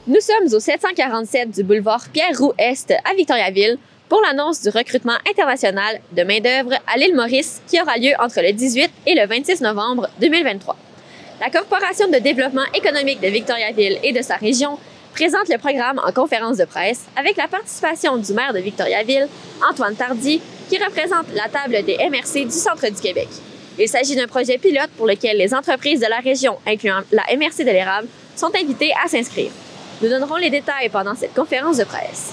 Nous sommes au 747 du boulevard Pierre-Roux-Est à Victoriaville pour l'annonce du recrutement international de main-d'œuvre à l'île Maurice qui aura lieu entre le 18 et le 26 novembre 2023. La Corporation de développement économique de Victoriaville et de sa région présente le programme en conférence de presse avec la participation du maire de Victoriaville, Antoine Tardy, qui représente la table des MRC du centre du Québec. Il s'agit d'un projet pilote pour lequel les entreprises de la région, incluant la MRC de l'érable, sont invitées à s'inscrire. Nous donnerons les détails pendant cette conférence de presse.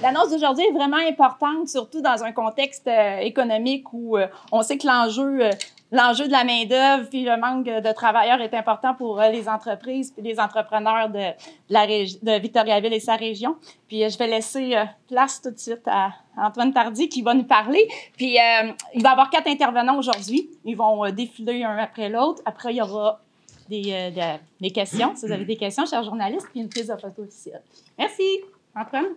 L'annonce d'aujourd'hui est vraiment importante, surtout dans un contexte économique où on sait que l'enjeu de la main-d'œuvre puis le manque de travailleurs est important pour les entreprises et les entrepreneurs de Victoriaville et sa région. Puis je vais laisser place tout de suite à Antoine Tardy qui va nous parler. Puis il va y avoir 4 intervenants aujourd'hui. Ils vont défiler un après l'autre. Après, il y aura des questions, si vous avez des questions, chers journalistes, puis une prise de photo officielle. Merci, Antoine.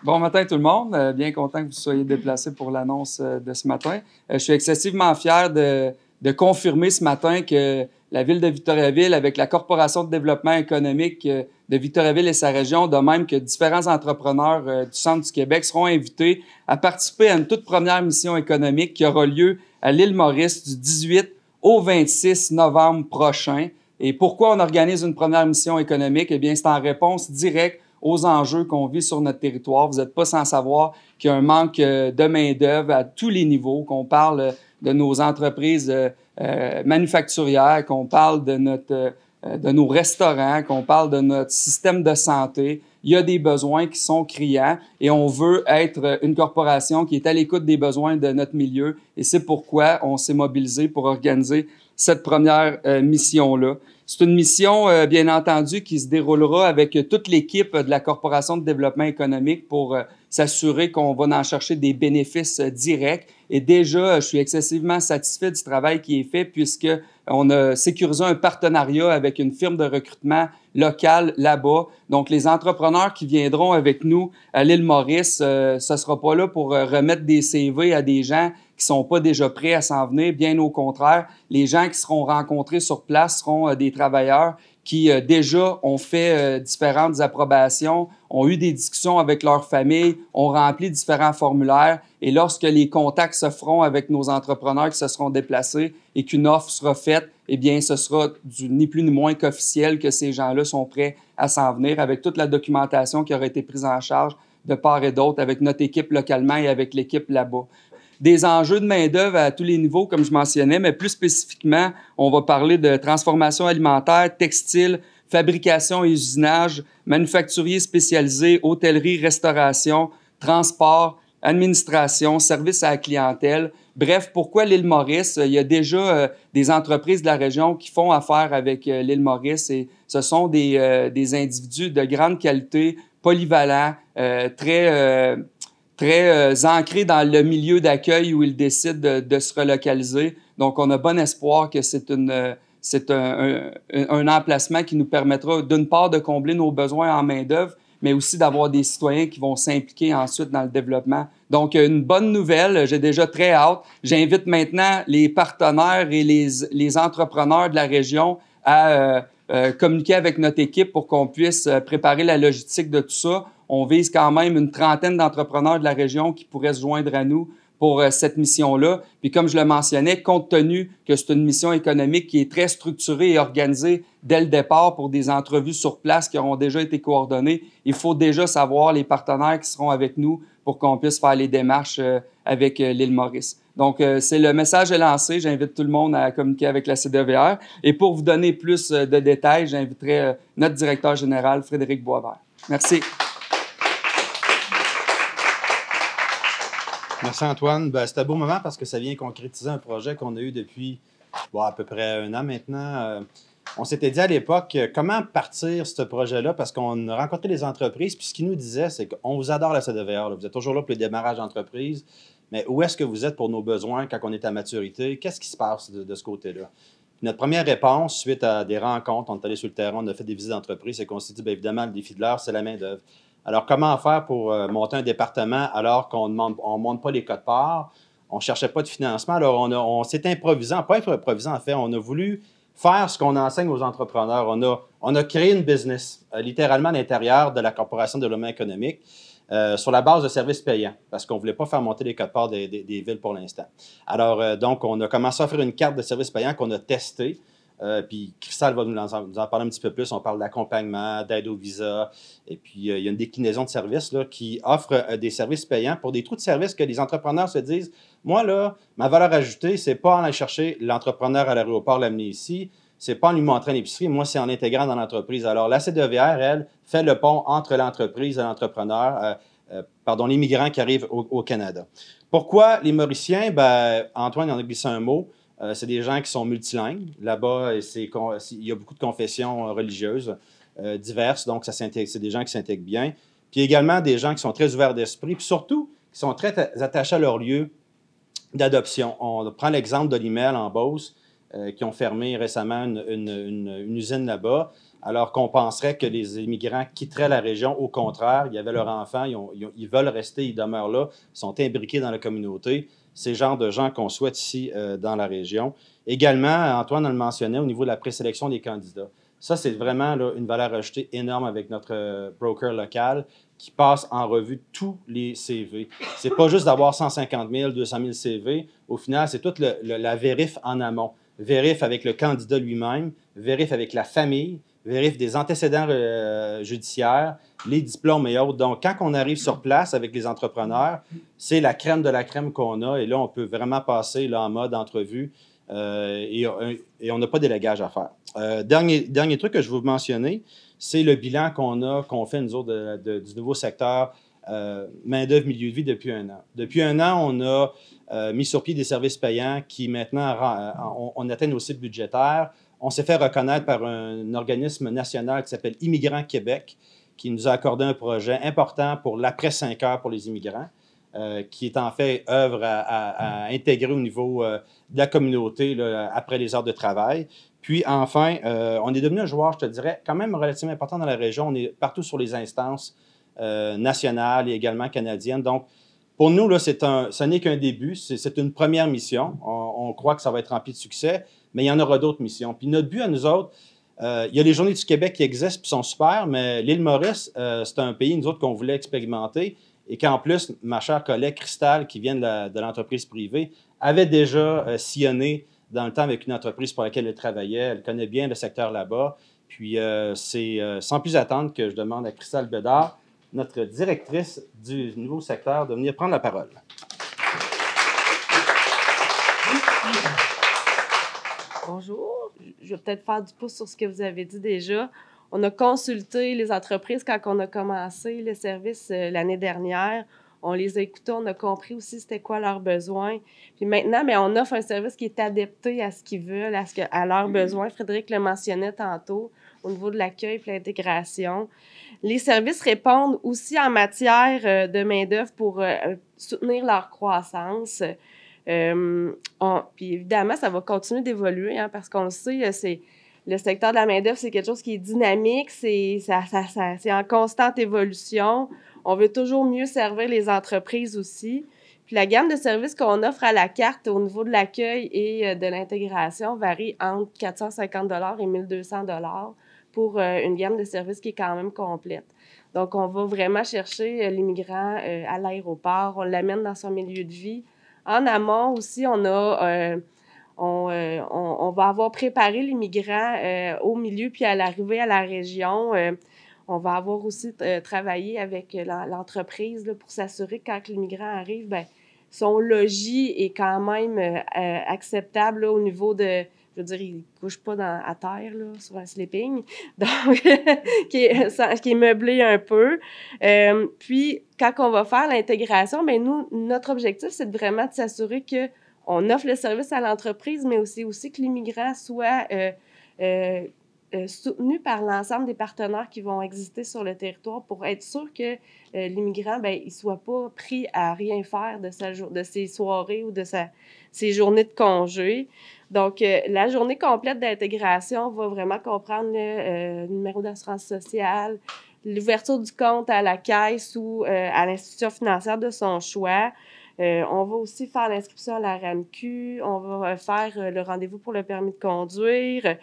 Bon matin tout le monde, bien content que vous soyez déplacés pour l'annonce de ce matin. Je suis excessivement fier de confirmer ce matin que la Ville de Victoriaville, avec la Corporation de développement économique de Victoriaville et sa région, de même que différents entrepreneurs du centre du Québec, seront invités à participer à une toute première mission économique qui aura lieu à l'île Maurice du 18 au 26 novembre prochain. Et pourquoi on organise une première mission économique? Eh bien, c'est en réponse directe aux enjeux qu'on vit sur notre territoire. Vous n'êtes pas sans savoir qu'il y a un manque de main-d'œuvre à tous les niveaux, qu'on parle de nos entreprises manufacturières, qu'on parle de nos restaurants, qu'on parle de notre système de santé. Il y a des besoins qui sont criants et on veut être une corporation qui est à l'écoute des besoins de notre milieu et c'est pourquoi on s'est mobilisé pour organiser cette première mission-là. C'est une mission, bien entendu, qui se déroulera avec toute l'équipe de la Corporation de développement économique pour s'assurer qu'on va en chercher des bénéfices directs. Et déjà, je suis excessivement satisfait du travail qui est fait puisqu'on a sécurisé un partenariat avec une firme de recrutement locale là-bas. Donc, les entrepreneurs qui viendront avec nous à l'île Maurice, ce ne sera pas là pour remettre des CV à des gens qui sont pas déjà prêts à s'en venir. Bien au contraire, les gens qui seront rencontrés sur place seront des travailleurs qui déjà ont fait différentes approbations, ont eu des discussions avec leur famille, ont rempli différents formulaires. Et lorsque les contacts se feront avec nos entrepreneurs qui se seront déplacés et qu'une offre sera faite, eh bien, ce sera ni plus ni moins qu'officiel que ces gens-là sont prêts à s'en venir avec toute la documentation qui aura été prise en charge de part et d'autre avec notre équipe localement et avec l'équipe là-bas. Des enjeux de main-d'œuvre à tous les niveaux, comme je mentionnais, mais plus spécifiquement, on va parler de transformation alimentaire, textile, fabrication et usinage, manufacturier spécialisé, hôtellerie, restauration, transport, administration, service à la clientèle. Bref, pourquoi l'île Maurice? Il y a déjà des entreprises de la région qui font affaire avec l'île Maurice et ce sont des individus de grande qualité, polyvalents, très ancrés dans le milieu d'accueil où ils décident de se relocaliser. Donc, on a bon espoir que c'est un emplacement qui nous permettra d'une part de combler nos besoins en main-d'œuvre, mais aussi d'avoir des citoyens qui vont s'impliquer ensuite dans le développement. Donc, une bonne nouvelle, j'ai déjà très hâte. J'invite maintenant les partenaires et les entrepreneurs de la région à communiquer avec notre équipe pour qu'on puisse préparer la logistique de tout ça. On vise quand même une trentaine d'entrepreneurs de la région qui pourraient se joindre à nous pour cette mission-là. Puis comme je le mentionnais, compte tenu que c'est une mission économique qui est très structurée et organisée dès le départ pour des entrevues sur place qui auront déjà été coordonnées, il faut déjà savoir les partenaires qui seront avec nous pour qu'on puisse faire les démarches avec l'île Maurice. Donc, le message est lancé. J'invite tout le monde à communiquer avec la CDVR. Et pour vous donner plus de détails, j'inviterai notre directeur général, Frédéric Boisvert. Merci. Merci Antoine. C'est un beau moment parce que ça vient concrétiser un projet qu'on a eu depuis à peu près 1 an maintenant. On s'était dit à l'époque comment partir ce projet-là parce qu'on a rencontré les entreprises puis ce qu'ils nous disaient, c'est qu'on vous adore la CDVR. Là. Vous êtes toujours là pour le démarrage d'entreprise, mais où est-ce que vous êtes pour nos besoins quand on est à maturité? Qu'est-ce qui se passe de ce côté-là? Puis notre première réponse, suite à des rencontres, on est allé sur le terrain, on a fait des visites d'entreprise, c'est qu'on s'est dit, bien évidemment, le défi de l'heure, c'est la main-d'œuvre. Alors, comment faire pour monter un département alors qu'on ne monte pas les codes-parts? On ne cherchait pas de financement. Alors, on s'est improvisé, pas improvisé en fait, on a voulu faire ce qu'on enseigne aux entrepreneurs. On a créé une business, littéralement à l'intérieur de la Corporation de développement économique, sur la base de services payants, parce qu'on ne voulait pas faire monter les quotes-parts des villes pour l'instant. Alors, donc, on a commencé à offrir une carte de services payants qu'on a testée. Puis Christelle va nous en parler un petit peu plus. On parle d'accompagnement, d'aide au visa. Et puis, il y a une déclinaison de services là, qui offre des services payants pour des trous de services que les entrepreneurs se disent, moi, là, ma valeur ajoutée, c'est pas en aller chercher l'entrepreneur à l'aéroport, l'amener ici. C'est pas en lui montrant l'épicerie. Moi, c'est en l'intégrant dans l'entreprise. Alors, la CDVR, elle, fait le pont entre l'entreprise et l'entrepreneur, l'immigrant qui arrive au Canada. Pourquoi les Mauriciens? Ben, Antoine en a glissé un mot. C'est des gens qui sont multilingues. Là-bas, il y a beaucoup de confessions religieuses diverses, donc c'est des gens qui s'intègrent bien. Puis également des gens qui sont très ouverts d'esprit, puis surtout qui sont très attachés à leur lieu d'adoption. On prend l'exemple d'Olimel en Beauce, qui ont fermé récemment une usine là-bas, alors qu'on penserait que les immigrants quitteraient la région. Au contraire, il y avait leurs enfants, ils veulent rester, ils demeurent là, ils sont imbriqués dans la communauté. C'est le genre de gens qu'on souhaite ici dans la région. Également, Antoine le mentionnait au niveau de la présélection des candidats. Ça, c'est vraiment là, une valeur ajoutée énorme avec notre broker local qui passe en revue tous les CV. Ce n'est pas juste d'avoir 150 000, 200 000 CV. Au final, c'est toute la vérif en amont. Vérif avec le candidat lui-même, vérif avec la famille, vérif des antécédents judiciaires, les diplômes et autres. Donc, quand on arrive sur place avec les entrepreneurs, c'est la crème de la crème qu'on a. Et là, on peut vraiment passer là, en mode entrevue et on n'a pas d'élégage à faire. Dernier truc que je veux vous mentionner, c'est le bilan qu'on fait, nous autres, du nouveau secteur main-d'œuvre, milieu de vie depuis un an. Depuis un an, on a mis sur pied des services payants qui maintenant, on atteint nos cibles budgétaires. On s'est fait reconnaître par un organisme national qui s'appelle Immigrants Québec, qui nous a accordé un projet important pour l'après 5 heures pour les immigrants, qui est en fait œuvre à intégrer au niveau de la communauté là, après les heures de travail. Puis enfin, on est devenu un joueur, je te dirais, quand même relativement important dans la région. On est partout sur les instances nationales et également canadiennes. Donc, pour nous, là, ce n'est qu'un début. C'est une première mission. On croit que ça va être rempli de succès, mais il y en aura d'autres missions. Puis notre but à nous autres, il y a les Journées du Québec qui existent et sont super, mais l'île Maurice, c'est un pays, nous autres, qu'on voulait expérimenter et qu'en plus, ma chère collègue Christelle, qui vient de l'entreprise privée, avait déjà sillonné dans le temps avec une entreprise pour laquelle elle travaillait. Elle connaît bien le secteur là-bas. Puis, c'est sans plus attendre que je demande à Christelle Bédard, notre directrice du nouveau secteur, de venir prendre la parole. Bonjour. Je vais peut-être faire du pouce sur ce que vous avez dit déjà. On a consulté les entreprises quand on a commencé le service l'année dernière. On les a écoutés, on a compris aussi c'était quoi leurs besoins. Puis maintenant, mais on offre un service qui est adapté à ce qu'ils veulent, à leurs besoins. Frédéric le mentionnait tantôt au niveau de l'accueil et l'intégration. Les services répondent aussi en matière de main-d'œuvre pour soutenir leur croissance. Puis évidemment, ça va continuer d'évoluer hein, parce qu'on le sait, le secteur de la main-d'œuvre, c'est quelque chose qui est dynamique, c'est en constante évolution. On veut toujours mieux servir les entreprises aussi. Puis la gamme de services qu'on offre à la carte au niveau de l'accueil et de l'intégration varie entre 450 $ et 1 200 $ pour une gamme de services qui est quand même complète. Donc, on va vraiment chercher l'immigrant à l'aéroport, on l'amène dans son milieu de vie. En amont aussi, on va avoir préparé l'immigrant au milieu puis à l'arrivée à la région. On va avoir aussi travaillé avec l'entreprise là, pour s'assurer que quand l'immigrant arrive, bien, son logis est quand même acceptable là, au niveau de... Je veux dire, il ne couche pas à terre là, sur un sleeping, donc qui est meublé un peu. Puis, quand on va faire l'intégration, bien, nous, notre objectif, c'est vraiment de s'assurer qu'on offre le service à l'entreprise, mais aussi que l'immigrant soit soutenu par l'ensemble des partenaires qui vont exister sur le territoire pour être sûr que l'immigrant, bien, il ne soit pas pris à rien faire de ses soirées ou de ses journées de congé. Donc, la journée complète d'intégration va vraiment comprendre le numéro d'assurance sociale, l'ouverture du compte à la caisse ou à l'institution financière de son choix, On va aussi faire l'inscription à la RAMQ, on va faire le rendez-vous pour le permis de conduire,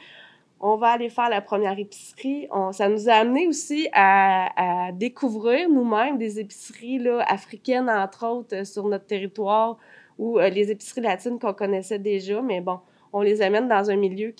on va aller faire la première épicerie. Ça nous a amené aussi à découvrir nous-mêmes des épiceries là, africaines, entre autres, sur notre territoire, ou les épiceries latines qu'on connaissait déjà, mais bon, on les amène dans un milieu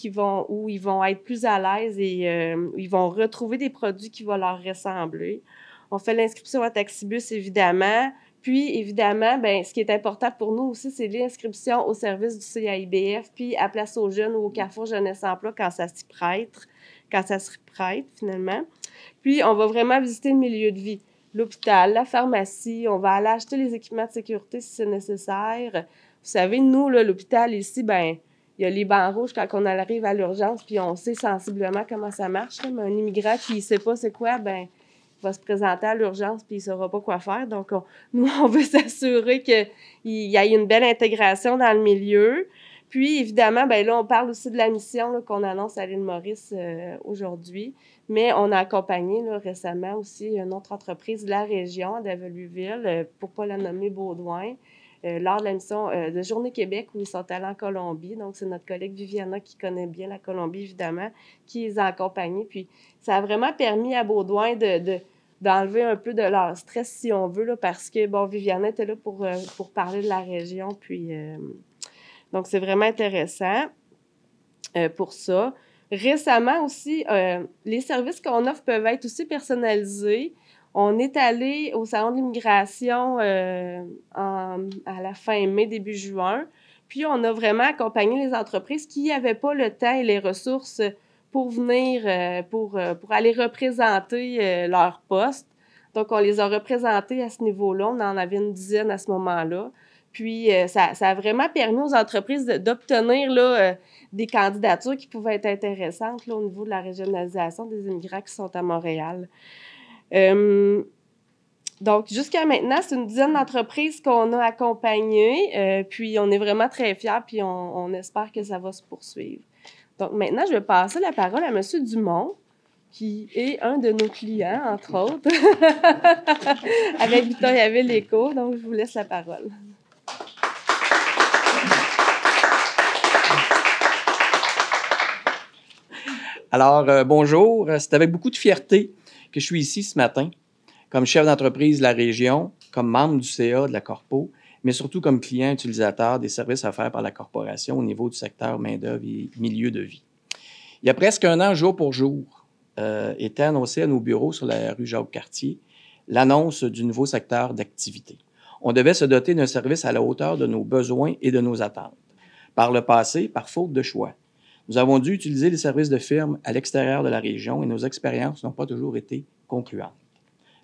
où ils vont être plus à l'aise et où ils vont retrouver des produits qui vont leur ressembler. On fait l'inscription à Taxibus, évidemment. Puis, évidemment, ben, ce qui est important pour nous aussi, c'est l'inscription au service du CAIBF, puis à Place aux Jeunes ou au Carrefour Jeunesse Emploi quand ça s'y prête, finalement. Puis, on va vraiment visiter le milieu de vie, l'hôpital, la pharmacie, on va aller acheter les équipements de sécurité si c'est nécessaire. Vous savez, nous, là, l'hôpital ici, ben, il y a les bancs rouges quand on arrive à l'urgence, puis on sait sensiblement comment ça marche. Là, mais un immigrant qui ne sait pas c'est quoi, ben, il va se présenter à l'urgence puis il ne saura pas quoi faire. Donc, nous, on veut s'assurer qu'il y ait une belle intégration dans le milieu. Puis, évidemment, ben là, on parle aussi de la mission là, qu'on annonce à l'île Maurice aujourd'hui. Mais on a accompagné là, récemment aussi une autre entreprise de la région, d'Avelueville, pour ne pas la nommer Baudouin, lors de la mission de Journée Québec où ils sont allés en Colombie. Donc, c'est notre collègue Viviana qui connaît bien la Colombie, évidemment, qui les a accompagnés. Puis, ça a vraiment permis à Baudouin d'enlever un peu de leur stress, si on veut, là, parce que, bon, Viviana était là pour parler de la région. Puis, donc, c'est vraiment intéressant pour ça. Récemment aussi, les services qu'on offre peuvent être aussi personnalisés. On est allé au Salon de l'immigration à la fin mai, début juin. Puis, on a vraiment accompagné les entreprises qui n'avaient pas le temps et les ressources pour venir, pour aller représenter leur poste. Donc, on les a représentés à ce niveau-là. On en avait une dizaine à ce moment-là. Puis, ça a vraiment permis aux entreprises d'obtenir là, des candidatures qui pouvaient être intéressantes là, au niveau de la régionalisation des immigrants qui sont à Montréal. Donc, jusqu'à maintenant, c'est une dizaine d'entreprises qu'on a accompagnées. Puis, on est vraiment très fiers, puis on espère que ça va se poursuivre. Donc, maintenant, je vais passer la parole à M. Dumont, qui est un de nos clients, entre autres, avec Victoriaville Éco. Donc, je vous laisse la parole. Alors, bonjour. C'est avec beaucoup de fierté que je suis ici ce matin, comme chef d'entreprise de la région, comme membre du CA de la Corpo, mais surtout comme client utilisateur des services offerts par la corporation au niveau du secteur main-d'œuvre et milieu de vie. Il y a presque un an, jour pour jour, était annoncé à nos bureaux sur la rue Jacques-Cartier l'annonce du nouveau secteur d'activité. On devait se doter d'un service à la hauteur de nos besoins et de nos attentes. Par le passé, par faute de choix, nous avons dû utiliser les services de firme à l'extérieur de la région et nos expériences n'ont pas toujours été concluantes.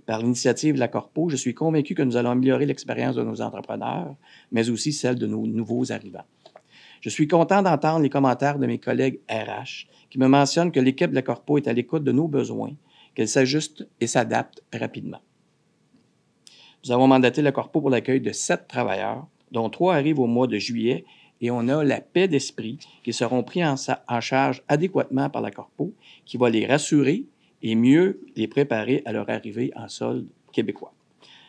Par l'initiative de la Corpo, je suis convaincu que nous allons améliorer l'expérience de nos entrepreneurs, mais aussi celle de nos nouveaux arrivants. Je suis content d'entendre les commentaires de mes collègues RH qui me mentionnent que l'équipe de la Corpo est à l'écoute de nos besoins, qu'elle s'ajuste et s'adapte rapidement. Nous avons mandaté la Corpo pour l'accueil de 7 travailleurs, dont 3 arrivent au mois de juillet, et on a la paix d'esprit qui seront pris en charge adéquatement par la Corpo, qui va les rassurer et mieux les préparer à leur arrivée en sol québécois.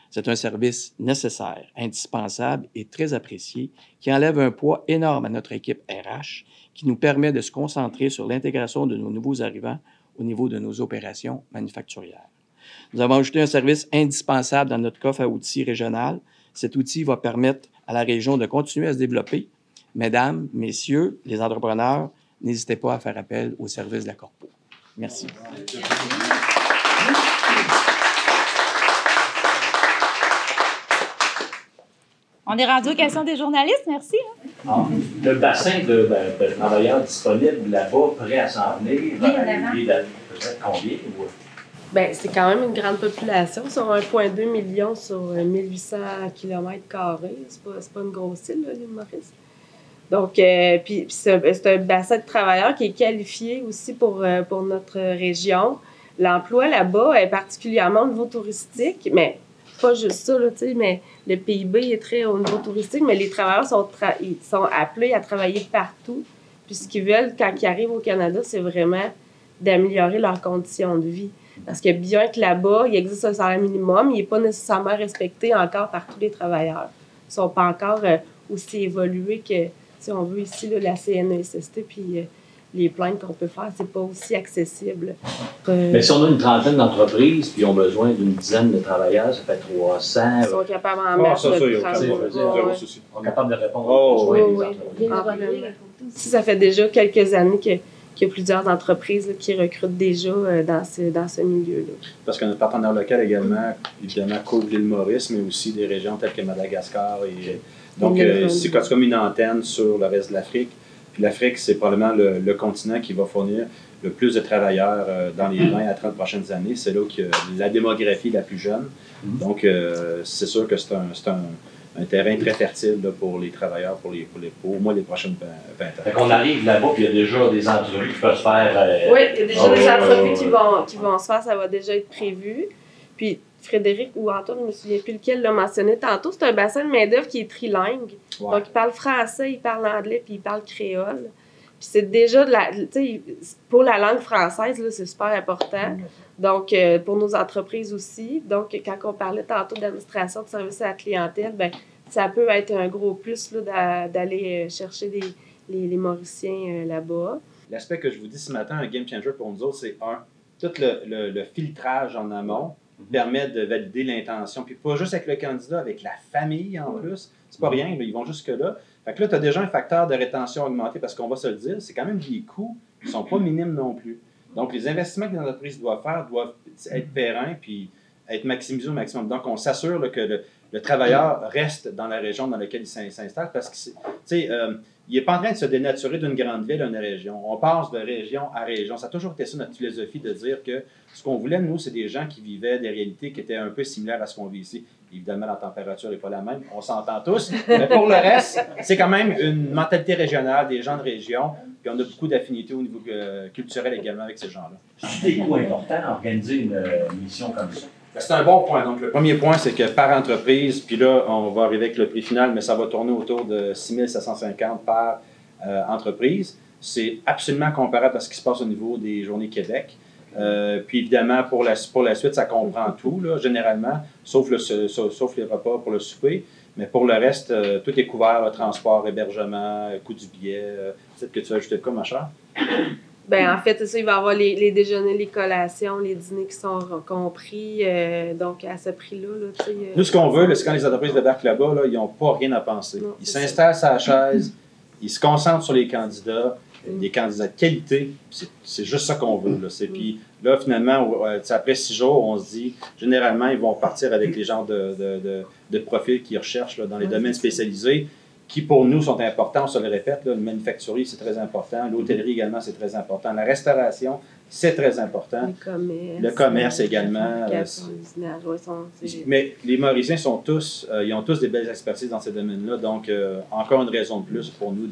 C'est un service nécessaire, indispensable et très apprécié qui enlève un poids énorme à notre équipe RH qui nous permet de se concentrer sur l'intégration de nos nouveaux arrivants au niveau de nos opérations manufacturières. Nous avons ajouté un service indispensable dans notre coffre à outils régional. Cet outil va permettre à la région de continuer à se développer. Mesdames, messieurs, les entrepreneurs, n'hésitez pas à faire appel au service de la Corpo. Merci. On est rendu aux questions des journalistes, merci. Le bassin de travailleurs disponibles là-bas, prêts à s'en venir, il est peut-être combien? Bien, c'est quand même une grande population, sur 1,2 million sur 1800 km². C'est pas une grosse île, l'île Maurice. Donc, puis c'est un bassin de travailleurs qui est qualifié aussi pour notre région. L'emploi là-bas est particulièrement au niveau touristique, mais pas juste ça, là, mais le PIB est très au niveau touristique, mais les travailleurs ils sont appelés à travailler partout. Puis ce qu'ils veulent quand ils arrivent au Canada, c'est vraiment d'améliorer leurs conditions de vie. Parce que bien que là-bas, il existe un salaire minimum, il n'est pas nécessairement respecté encore par tous les travailleurs. sont pas encore aussi évolués que, si on veut, ici, là, la CNESST, puis les plaintes qu'on peut faire, c'est pas aussi accessible. Mais si on a une trentaine d'entreprises, puis ils ont besoin d'une dizaine de travailleurs, ça fait 300. Ils sont capables d'en mettre ça, il y a aucun zéro souci. On est capable de répondre Oh, aux besoins oui, des oui. entreprises. Si ça fait déjà quelques années qu'il y a plusieurs entreprises là, qui recrutent déjà dans ce milieu-là. Parce que notre partenaire local également, évidemment, couvre l'île Maurice, mais aussi des régions telles que Madagascar. Donc, c'est comme une antenne sur le reste de l'Afrique. Puis l'Afrique, c'est probablement le continent qui va fournir le plus de travailleurs dans les 20 à 30 prochaines années. C'est là que la démographie la plus jeune. Donc, c'est sûr que c'est un terrain très fertile là, pour les travailleurs pour au moins les prochaines 20 ans. Fait qu'on arrive là-bas, puis il y a déjà des entrevues qui peuvent se faire. Oui, il y a déjà des entrevues qui vont se faire, ça va déjà être prévu. Puis Frédéric ou Antoine, je ne me souviens plus lequel l'a mentionné tantôt, c'est un bassin de main-d'œuvre qui est trilingue. Ouais. Donc, il parle français, il parle anglais, puis il parle créole. Puis c'est déjà pour la langue française, là, c'est super important. Donc, pour nos entreprises aussi. Donc, quand on parlait tantôt d'administration de services à la clientèle, ben ça peut être un gros plus là, d'aller chercher les Mauriciens là-bas. L'aspect que je vous dis ce matin, un game changer pour nous autres, c'est tout le filtrage en amont permet de valider l'intention. Puis pas juste avec le candidat, avec la famille en plus. C'est pas rien, ils vont jusque-là. Fait que là, tu as déjà un facteur de rétention augmenté parce qu'on va se le dire, c'est quand même des coûts qui ne sont pas minimes non plus. Donc, les investissements que les entreprises doivent faire doivent être pérennes puis être maximisés au maximum. Donc, on s'assure là, que le travailleur reste dans la région dans laquelle il s'installe parce que, il n'est pas en train de se dénaturer d'une grande ville à une région. On passe de région à région. Ça a toujours été ça, notre philosophie, de dire que ce qu'on voulait, nous, c'est des gens qui vivaient des réalités qui étaient un peu similaires à ce qu'on vit ici. Évidemment, la température n'est pas la même, on s'entend tous. Mais pour le reste, c'est quand même une mentalité régionale, des gens de région, puis on a beaucoup d'affinités au niveau culturel également avec ces gens-là. C'est des coûts importants à organiser une mission comme ça. C'est un bon point. Donc, le premier point, c'est que par entreprise, puis là, on va arriver avec le prix final, mais ça va tourner autour de 6 750 par entreprise. C'est absolument comparable à ce qui se passe au niveau des Journées Québec. Puis évidemment, pour la suite, ça comprend tout, là, généralement, sauf les repas pour le souper. Mais pour le reste, tout est couvert, le transport, hébergement, coût du billet. Peut-être que tu as ajouté de quoi, ma chère? Ben en fait, c'est ça, il va y avoir les déjeuners, les collations, les dîners qui sont compris, donc à ce prix-là. Là, nous, ce qu'on veut, c'est quand les entreprises débarquent là-bas, là, ils n'ont pas rien à penser. Non, ils s'installent sur la chaise, ils se concentrent sur les candidats, des candidats de qualité. C'est juste ça qu'on veut. Là. Puis là, finalement, après 6 jours, on se dit, généralement, ils vont partir avec les genres de profils qu'ils recherchent là, dans les domaines spécialisés, qui pour nous sont importants, on se le répète, là, le manufacturier, c'est très important, l'hôtellerie également, c'est très important, la restauration, c'est très important, le commerce également. Mais les Mauriciens sont ils ont tous des belles expertises dans ces domaines-là, donc encore une raison de plus pour nous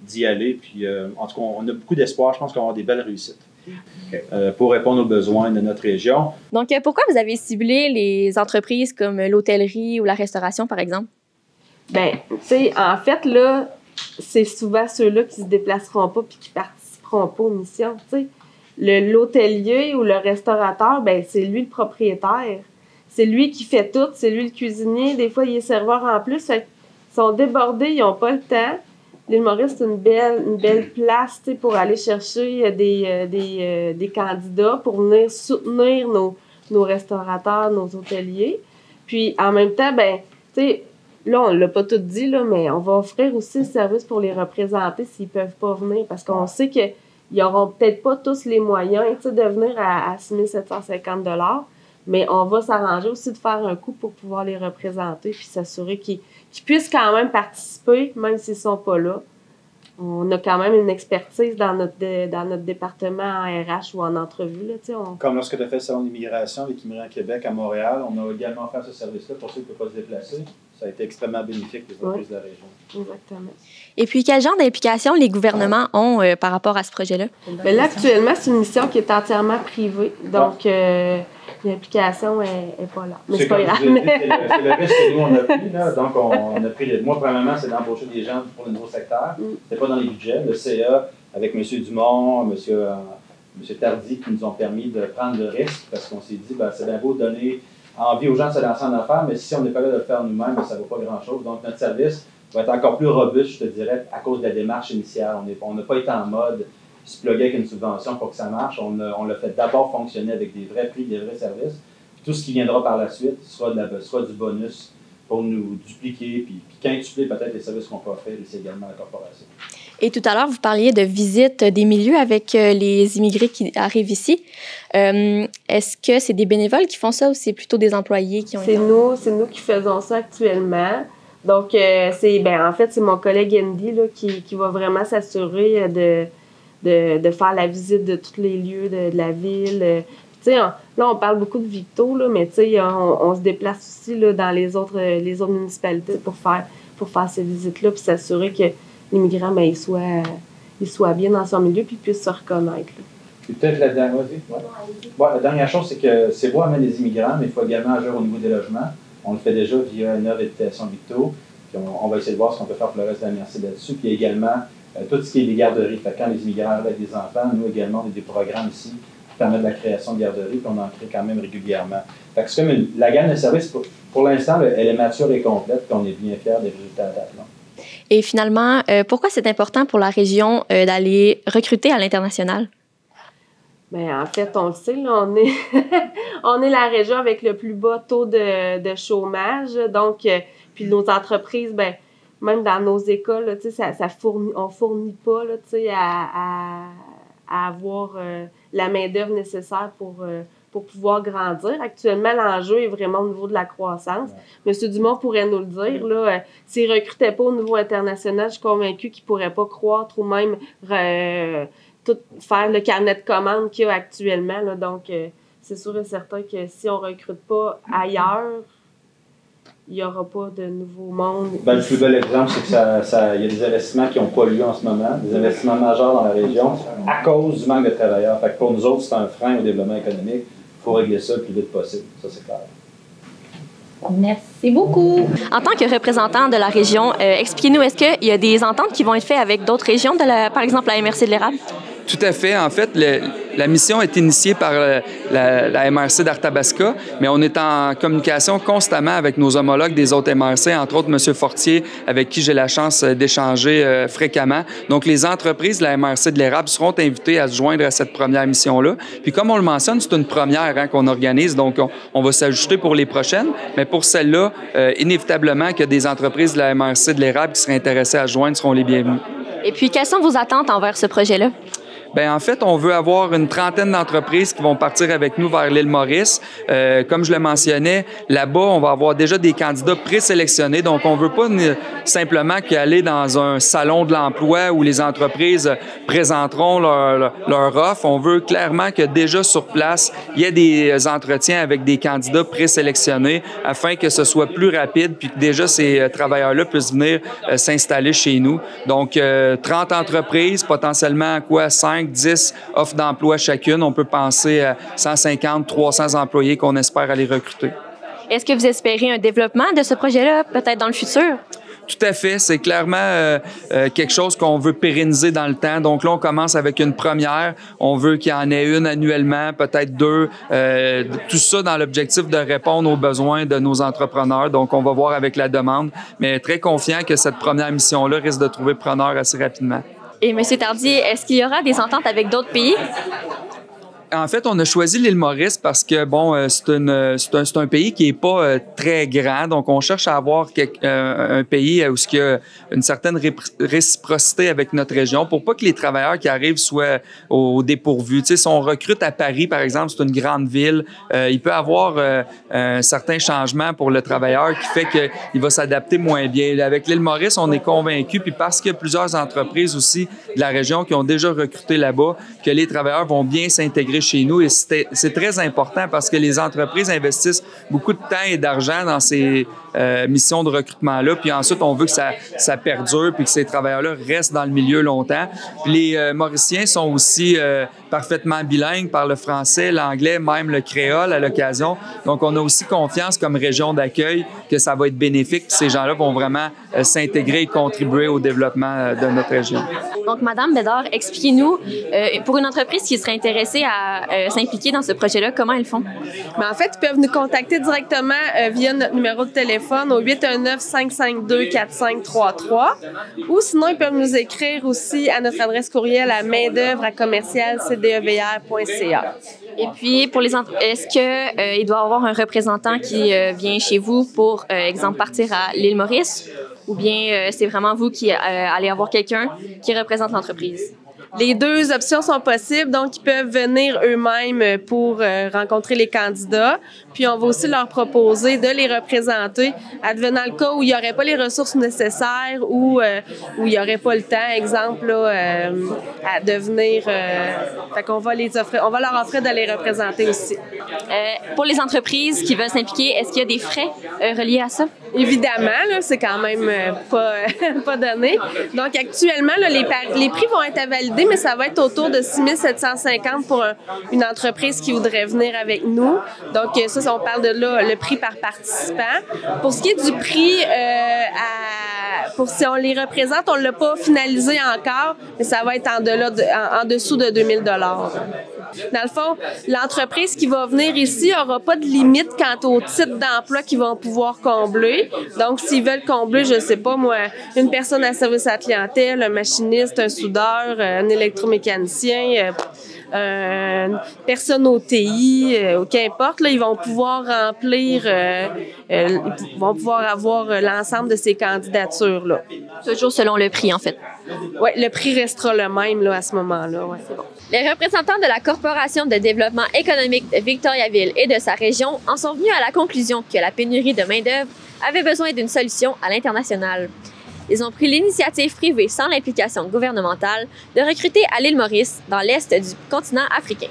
d'y aller. Puis, en tout cas, on a beaucoup d'espoir, je pense qu'on va avoir des belles réussites pour répondre aux besoins de notre région. Donc, pourquoi vous avez ciblé les entreprises comme l'hôtellerie ou la restauration, par exemple? Bien, tu sais, en fait, là, c'est souvent ceux-là qui se déplaceront pas puis qui participeront pas aux missions, tu sais. L'hôtelier ou le restaurateur, ben c'est lui le propriétaire. C'est lui qui fait tout, c'est lui le cuisinier. Des fois, il est serveur en plus. Fait ils sont débordés, ils n'ont pas le temps. L'île Maurice, c'est une belle place, tu sais, pour aller chercher des candidats pour venir soutenir nos restaurateurs, nos hôteliers. Puis, en même temps, ben tu sais, là, on ne l'a pas tout dit, là, mais on va offrir aussi le service pour les représenter s'ils ne peuvent pas venir. Parce qu'on sait qu'ils n'auront peut-être pas tous les moyens de venir à 6 750 $, mais on va s'arranger aussi de faire un coup pour pouvoir les représenter puis s'assurer qu'ils puissent quand même participer, même s'ils ne sont pas là. On a quand même une expertise dans notre département en RH ou en entrevue. Là, Comme lorsque tu as fait le Salon d'immigration avec Immigrants Québec à Montréal, on a également fait ce service-là pour ceux qui ne peuvent pas se déplacer. Ça a été extrêmement bénéfique pour les entreprises de la région. Exactement. Et puis, quel genre d'implication les gouvernements ont par rapport à ce projet-là? Bien, là, actuellement, c'est une mission qui est entièrement privée. Donc, l'implication n'est pas là. Mais c'est pas grave. C'est le risque que nous, on a pris. Là. Donc, on a pris moi, premièrement, c'est d'embaucher des gens pour le nouveau secteur. C'était pas dans les budgets. Le CA, avec M. Dumont, M. Tardy, qui nous ont permis de prendre le risque parce qu'on s'est dit, c'est bien beau de donner envie aux gens de se lancer en affaires, mais si on n'est pas capable de le faire nous-mêmes, ça ne vaut pas grand-chose. Donc, notre service va être encore plus robuste, je te dirais, à cause de la démarche initiale. On n'a pas été en mode se plugger avec une subvention pour que ça marche. On l'a fait d'abord fonctionner avec des vrais prix, des vrais services. Puis tout ce qui viendra par la suite sera du bonus pour nous dupliquer, puis quintupler peut-être les services qu'on peut offrir ici également à la corporation. Et tout à l'heure, vous parliez de visite des milieux avec les immigrés qui arrivent ici. Est-ce que c'est des bénévoles qui font ça ou c'est plutôt des employés qui ont... C'est nous qui faisons ça actuellement. Donc, en fait, c'est mon collègue Andy là, qui va vraiment s'assurer de faire la visite de tous les lieux de la ville. Là, on parle beaucoup de Victo, là, mais on se déplace aussi là, dans les autres municipalités pour faire ces visites-là puis s'assurer que l'immigrant, il soit bien dans son milieu puis puisse se reconnaître. Là. Puis peut-être la dernière chose, c'est que c'est beau amener les immigrants, mais il faut également agir au niveau des logements. On le fait déjà via une réputation Victo. Puis on va essayer de voir ce qu'on peut faire pour le reste de la MRC là-dessus. Puis également, tout ce qui est des garderies. Fait que quand les immigrants arrivent avec des enfants, nous également, on a des programmes ici qui permettent la création de garderies, puis on en crée quand même régulièrement. Fait que c'est comme la gamme de services, pour l'instant, elle est mature et complète, puis on est bien fiers des résultats à date. Et finalement, pourquoi c'est important pour la région d'aller recruter à l'international? Bien, en fait, on le sait, là, on est la région avec le plus bas taux de chômage. Donc, puis nos entreprises, même dans nos écoles, là, on fournit pas là, à avoir la main-d'œuvre nécessaire pour pouvoir grandir. Actuellement, l'enjeu est vraiment au niveau de la croissance. Ouais. M. Dumont pourrait nous le dire. Là, s'il ne recrutait pas au niveau international, je suis convaincue qu'il ne pourrait pas croître ou même faire le carnet de commandes qu'il y a actuellement. Là. Donc, c'est sûr et certain que si on ne recrute pas ailleurs, il n'y aura pas de nouveau monde. Le plus bel exemple, c'est qu'il y a des investissements qui n'ont pas lieu en ce moment, des investissements majeurs dans la région à cause du manque de travailleurs. Fait que pour nous autres, c'est un frein au développement économique. Il faut régler ça le plus vite possible. Ça, c'est clair. Merci beaucoup. En tant que représentant de la région, expliquez-nous, est-ce qu'il y a des ententes qui vont être faites avec d'autres régions, par exemple la MRC de l'érable? Tout à fait. En fait, la mission est initiée par la MRC d'Arthabasca, mais on est en communication constamment avec nos homologues des autres MRC, entre autres M. Fortier, avec qui j'ai la chance d'échanger fréquemment. Donc, les entreprises de la MRC de l'érable seront invitées à se joindre à cette première mission-là. Puis, comme on le mentionne, c'est une première qu'on organise, donc on va s'ajuster pour les prochaines, mais pour celle-là, inévitablement que des entreprises de la MRC de l'érable qui seraient intéressées à se joindre seront les bienvenues. Et puis, quelles sont vos attentes envers ce projet-là? Bien, en fait, on veut avoir une trentaine d'entreprises qui vont partir avec nous vers l'île Maurice. Comme je le mentionnais, là-bas, on va avoir déjà des candidats présélectionnés. Donc, on ne veut pas simplement qu'aller dans un salon de l'emploi où les entreprises présenteront leur offre. On veut clairement que déjà sur place, il y ait des entretiens avec des candidats présélectionnés afin que ce soit plus rapide puis que déjà ces travailleurs-là puissent venir s'installer chez nous. Donc, 30 entreprises, potentiellement 5, 10 offres d'emploi chacune. On peut penser à 150, 300 employés qu'on espère aller recruter. Est-ce que vous espérez un développement de ce projet-là, peut-être dans le futur? Tout à fait. C'est clairement quelque chose qu'on veut pérenniser dans le temps. Donc là, on commence avec une première. On veut qu'il y en ait une annuellement, peut-être 2. Tout ça dans l'objectif de répondre aux besoins de nos entrepreneurs. Donc, on va voir avec la demande, mais très confiant que cette première mission-là risque de trouver preneur assez rapidement. Et M. Tardy, est-ce qu'il y aura des ententes avec d'autres pays? En fait, on a choisi l'île Maurice parce que, c'est un pays qui n'est pas très grand. Donc, on cherche à avoir un pays où il y a une certaine réciprocité avec notre région pour pas que les travailleurs qui arrivent soient au dépourvu. Tu sais, si on recrute à Paris, par exemple, c'est une grande ville, il peut y avoir un certain changement pour le travailleur qui fait qu'il va s'adapter moins bien. Avec l'île Maurice, on est convaincus, puis parce qu'il y a plusieurs entreprises aussi de la région qui ont déjà recruté là-bas, que les travailleurs vont bien s'intégrer chez nous et c'est très important parce que les entreprises investissent beaucoup de temps et d'argent dans ces missions de recrutement-là. Puis ensuite, on veut que ça perdure puis que ces travailleurs-là restent dans le milieu longtemps. Puis les Mauriciens sont aussi parfaitement bilingues, parlent le français, l'anglais, même le créole à l'occasion. Donc, on a aussi confiance comme région d'accueil que ça va être bénéfique. Puis ces gens-là vont vraiment s'intégrer et contribuer au développement de notre région. Donc, Madame Bédard, expliquez-nous, pour une entreprise qui serait intéressée à s'impliquer dans ce projet-là, comment elles font? En fait, ils peuvent nous contacter directement via notre numéro de téléphone au 819-552-4533 ou sinon, ils peuvent nous écrire aussi à notre adresse courriel à main-d'œuvre@commercial-cdevr.ca. Et puis, est-ce qu'il doit y avoir un représentant qui vient chez vous pour, exemple, partir à l'île Maurice? Ou bien c'est vraiment vous qui allez avoir quelqu'un qui représente l'entreprise? Les deux options sont possibles, donc ils peuvent venir eux-mêmes pour rencontrer les candidats. Puis on va aussi leur proposer de les représenter, advenant le cas où il n'y aurait pas les ressources nécessaires ou où il n'y aurait pas le temps, exemple, là, de venir. Fait qu'on va on va leur offrir de les représenter aussi. Pour les entreprises qui veulent s'impliquer, est-ce qu'il y a des frais reliés à ça? Évidemment, là, c'est quand même pas donné. Donc actuellement, là, les prix vont être à valider, mais ça va être autour de 6 750 pour une entreprise qui voudrait venir avec nous. Donc ça, on parle de là le prix par participant. Pour ce qui est du prix, pour si on les représente, on ne l'a pas finalisé encore, mais ça va être en dessous de 2000 $. Dans le fond, l'entreprise qui va venir ici n'aura pas de limite quant au type d'emploi qu'ils vont pouvoir combler. Donc, s'ils veulent combler, je ne sais pas moi, une personne à service à la clientèle, un machiniste, un soudeur, un électromécanicien, une personne au TI, qu'importe, là, ils vont pouvoir remplir, ils vont pouvoir avoir l'ensemble de ces candidatures-là. Toujours selon le prix, en fait. Oui, le prix restera le même là, à ce moment-là. Ouais, c'est bon. Les représentants de la Corporation de développement économique de Victoriaville et de sa région en sont venus à la conclusion que la pénurie de main-d'œuvre avait besoin d'une solution à l'international. Ils ont pris l'initiative privée sans l'implication gouvernementale de recruter à l'île Maurice, dans l'est du continent africain.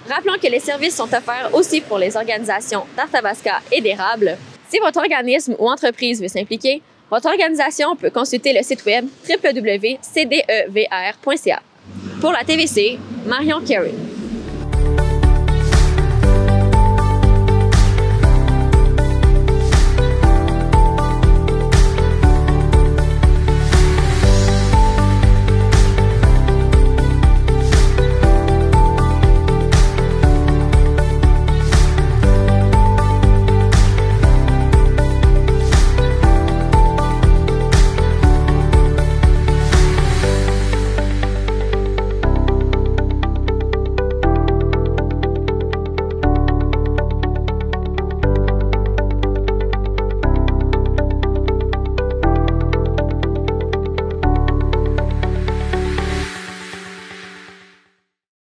Rappelons que les services sont offerts aussi pour les organisations d'Arthabasca et d'Érable. Si votre organisme ou entreprise veut s'impliquer, votre organisation peut consulter le site web www.cdevr.ca. Pour la TVC, Marion Carey.